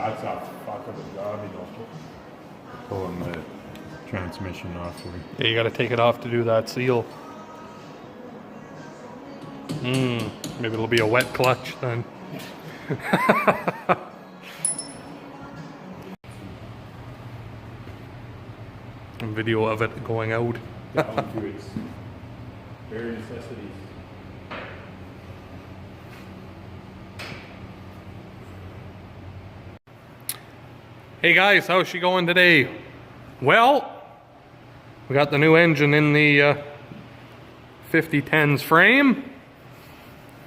That's a fuck of a job, you know. Pulling the transmission off. Yeah, you got to take it off to do that seal. Maybe it'll be a wet clutch then. A video of it going out. Down to its bare necessities. Hey guys, how's she going today? Well, we got the new engine in the 5010's frame.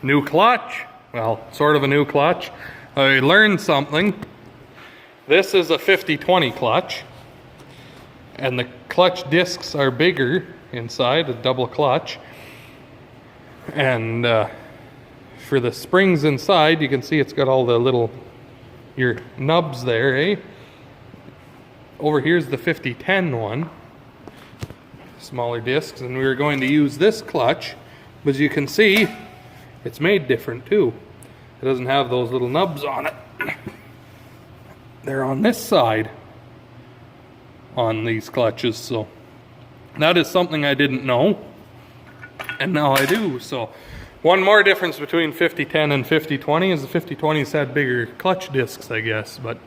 New clutch. Well, sort of a new clutch. I learned something. This is a 5020 clutch. And the clutch discs are bigger inside, a double clutch. And for the springs inside, you can see it's got all the little, your nubs there, eh? Over here's the 5010 one. Smaller discs, and we were going to use this clutch, but as you can see, it's made different too. It doesn't have those little nubs on it. They're on this side on these clutches, so that is something I didn't know, and now I do. So one more difference between 5010 and 5020 is the 5020's had bigger clutch discs, I guess, but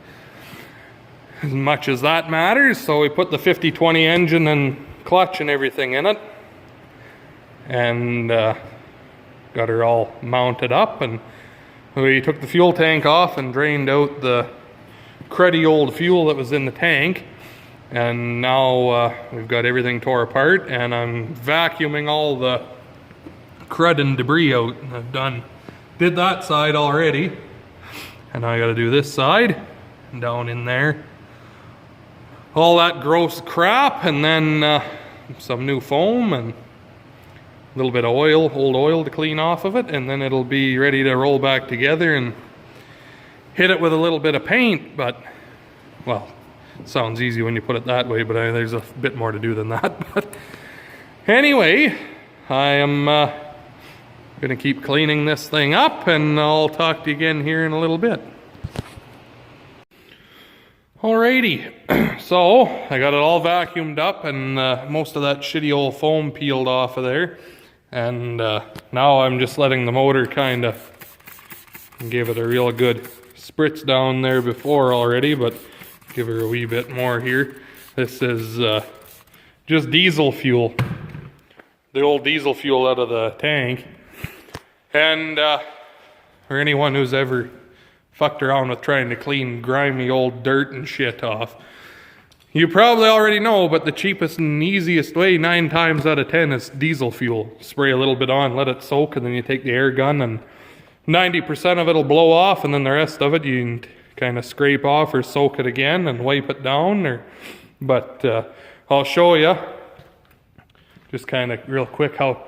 as much as that matters, so we put the 5020 engine and clutch and everything in it, and got her all mounted up, and we took the fuel tank off and drained out the cruddy old fuel that was in the tank, and now we've got everything tore apart, and I'm vacuuming all the crud and debris out. I've did that side already, and now I got to do this side, down in there. All that gross crap, and then some new foam and a little bit of oil, old oil to clean off of it, and then it'll be ready to roll back together and hit it with a little bit of paint. But, well, it sounds easy when you put it that way, but there's a bit more to do than that. But anyway, I am going to keep cleaning this thing up, and I'll talk to you again here in a little bit. Alrighty, so I got it all vacuumed up, and most of that shitty old foam peeled off of there, and now I'm just letting the motor kind of give it a real good spritz down there before already, but give her a wee bit more here. This is just diesel fuel, the old diesel fuel out of the tank, and for anyone who's ever fucked around with trying to clean grimy old dirt and shit off, you probably already know, but the cheapest and easiest way 9 times out of 10 is diesel fuel. Spray a little bit on, let it soak, and then you take the air gun and 90% of it will blow off, and then the rest of it you can kind of scrape off or soak it again and wipe it down. But I'll show you just kind of real quick how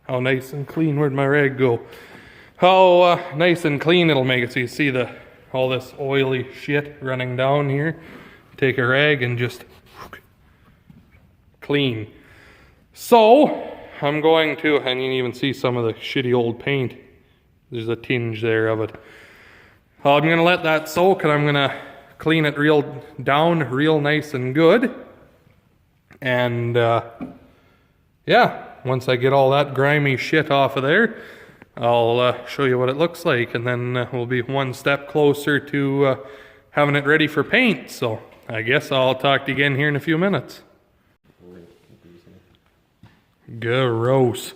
nice and clean. Where'd my rag go? How nice and clean it'll make it. So you see all this oily shit running down here. Take a rag and just clean. So I'm going to, and you can even see some of the shitty old paint. There's a tinge there of it. I'm going to let that soak, and I'm going to clean it real nice and good. And yeah, once I get all that grimy shit off of there, I'll show you what it looks like, and then we'll be one step closer to having it ready for paint. So I guess I'll talk to you again here in a few minutes. Gross.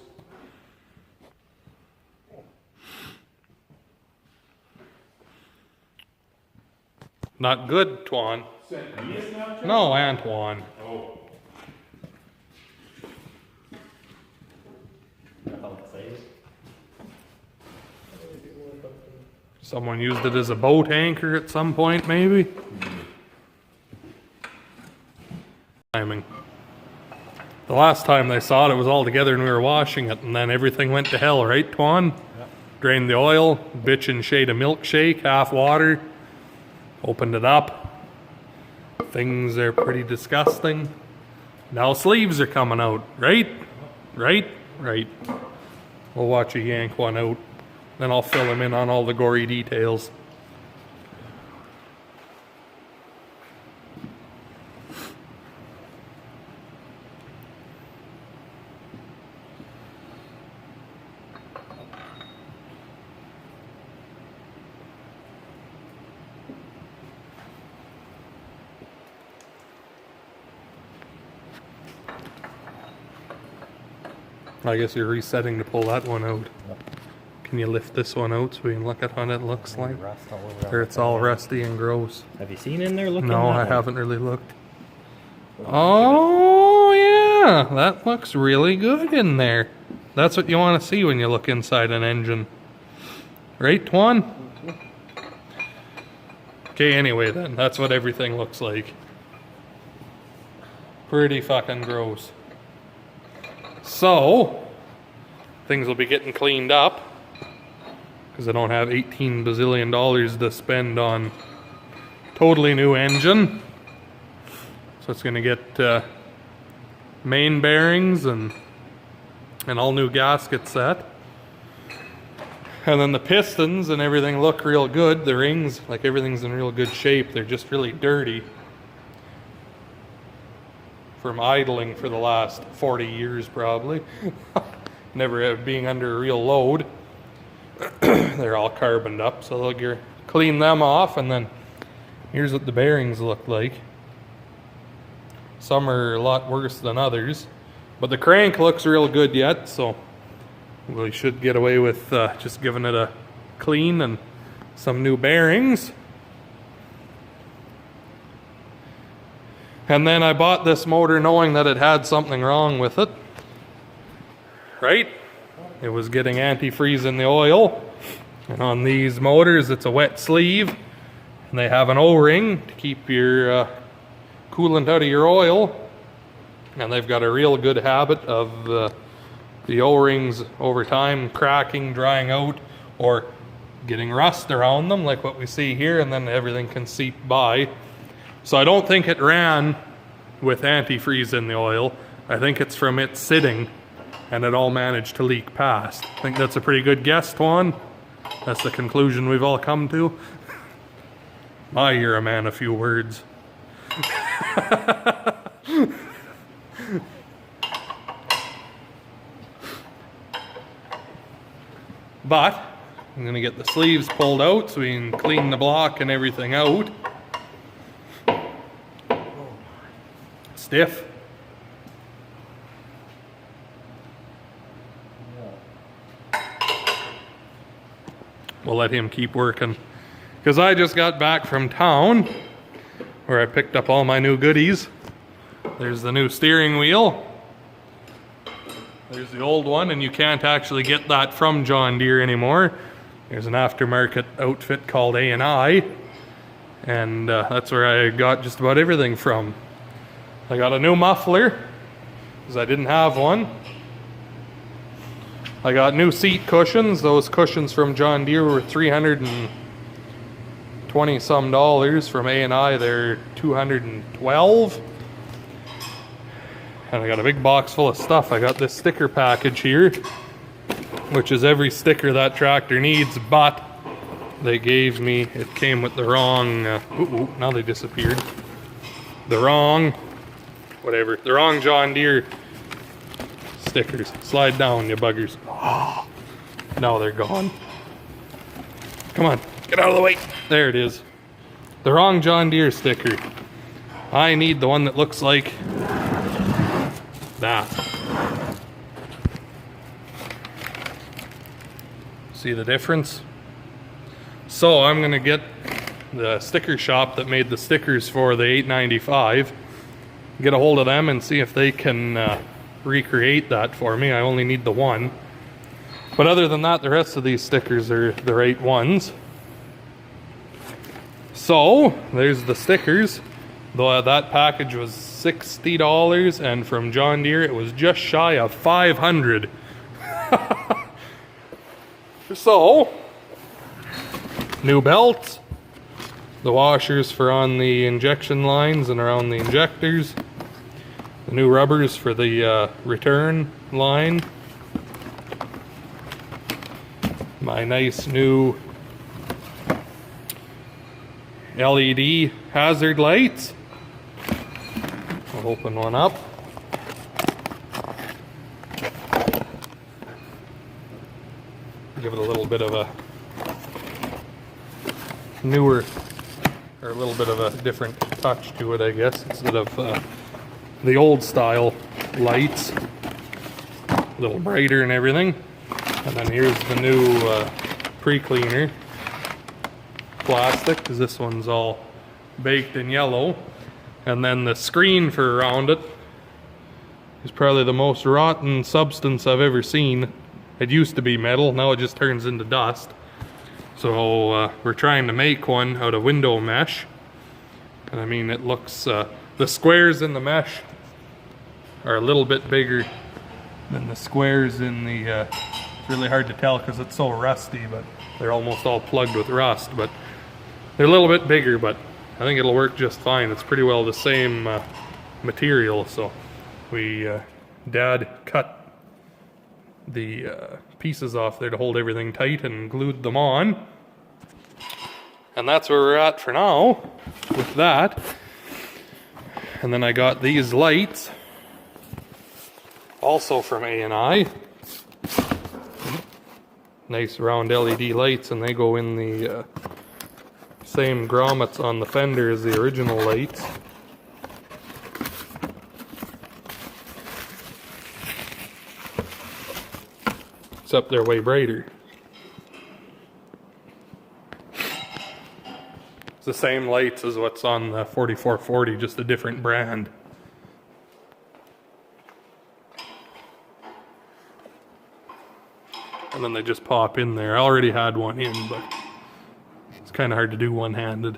Not good, Twan. No, Antoine. Oh. Someone used it as a boat anchor at some point, maybe? Timing. The last time they saw it, it was all together and we were washing it, and then everything went to hell, right, Twan? Yep. Drained the oil, bitchin' shade of milkshake, half water, opened it up. Things are pretty disgusting. Now sleeves are coming out, right? Right? Right. We'll watch you yank one out. Then I'll fill him in on all the gory details. I guess you're resetting to pull that one out. Can you lift this one out so we can look at what it looks like? Rust all over Or it's all rusty and gross. Have you seen in there looking? No, I haven't really looked. Oh, yeah. That looks really good in there. That's what you want to see when you look inside an engine. Right, Twan? Okay, anyway then. That's what everything looks like. Pretty fucking gross. So, things will be getting cleaned up. Because I don't have $18 bazillion to spend on totally new engine. So it's going to get main bearings and all new gaskets set. And then the pistons and everything look real good. The rings, like everything's in real good shape. They're just really dirty from idling for the last 40 years probably. Never being under a real load. They're all carboned up, so they'll clean them off, and then here's what the bearings look like. Some are a lot worse than others, but the crank looks real good yet, so we should get away with just giving it a clean and some new bearings. And then I bought this motor knowing that it had something wrong with it. Right? It was getting antifreeze in the oil. And on these motors, it's a wet sleeve. And they have an O-ring to keep your coolant out of your oil. And they've got a real good habit of the O-rings over time cracking, drying out, or getting rust around them, like what we see here, and then everything can seep by. So I don't think it ran with antifreeze in the oil. I think it's from it sitting, and it all managed to leak past. I think that's a pretty good guess, Twan. That's the conclusion we've all come to. You're a man of few words. But I'm going to get the sleeves pulled out so we can clean the block and everything out. Stiff. We'll let him keep working. Because I just got back from town where I picked up all my new goodies. There's the new steering wheel. There's the old one, and you can't actually get that from John Deere anymore. There's an aftermarket outfit called A&I, and that's where I got just about everything from. I got a new muffler, because I didn't have one. I got new seat cushions. Those cushions from John Deere were $320 some. From A&I, they're $212. And I got a big box full of stuff. I got this sticker package here, which is every sticker that tractor needs, but they gave me, it came with the wrong, now they disappeared. The wrong John Deere stickers. Slide down, you buggers. Oh, now they're gone. Come on, get out of the way. There it is. The wrong John Deere sticker. I need the one that looks like that. See the difference? So I'm gonna get the sticker shop that made the stickers for the 895, get a hold of them and see if they can recreate that for me. I only need the one, but other than that, the rest of these stickers are the right ones. So there's the stickers. Though that package was $60, and from John Deere it was just shy of $500. So, new belts, the washers for on the injection lines and around the injectors, the new rubbers for the return line, my nice new LED hazard lights. I'll open one up. Give it a little bit of a newer, or a little bit of a different touch to it, I guess, instead of the old style lights. a little brighter and everything. And then here's the new pre-cleaner plastic, because this one's all baked in yellow. And then the screen for around it is probably the most rotten substance I've ever seen. It used to be metal, now it just turns into dust. So we're trying to make one out of window mesh. And I mean, it looks, the squares in the mesh are a little bit bigger than the squares in the, it's really hard to tell because it's so rusty, but they're almost all plugged with rust. But they're a little bit bigger, but I think it'll work just fine. It's pretty well the same material. So Dad cut the pieces off there to hold everything tight and glued them on. And that's where we're at for now with that. And then I got these lights, also from A&I. Nice round LED lights, and they go in the same grommets on the fender as the original lights. Except they're way brighter. It's the same lights as what's on the 4440, just a different brand. And then they just pop in there. I already had one in, but it's kind of hard to do one-handed.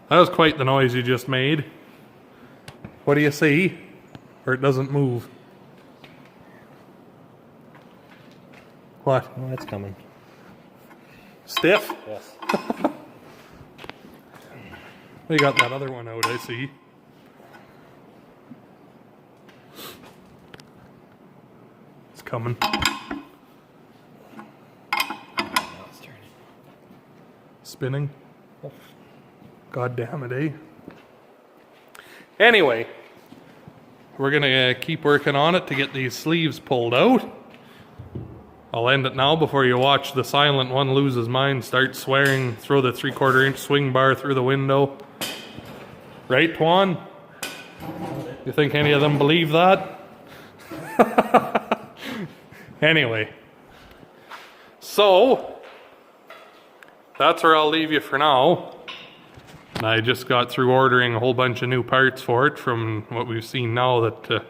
That was quite the noise you just made. What do you see? Or it doesn't move? What? Oh, it's coming. Stiff? Yes. They got that other one out, I see. It's coming. It's turning. Spinning. God damn it, eh? Anyway, we're gonna keep working on it to get these sleeves pulled out. I'll end it now before you watch the silent one lose his mind, start swearing, throw the 3/4 inch swing bar through the window. Right, Twan? You think any of them believe that? Anyway. So, that's where I'll leave you for now. And I just got through ordering a whole bunch of new parts for it from what we've seen now that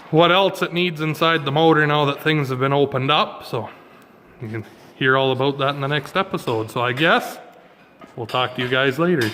what else it needs inside the motor now that things have been opened up. So you can hear all about that in the next episode. So I guess we'll talk to you guys later.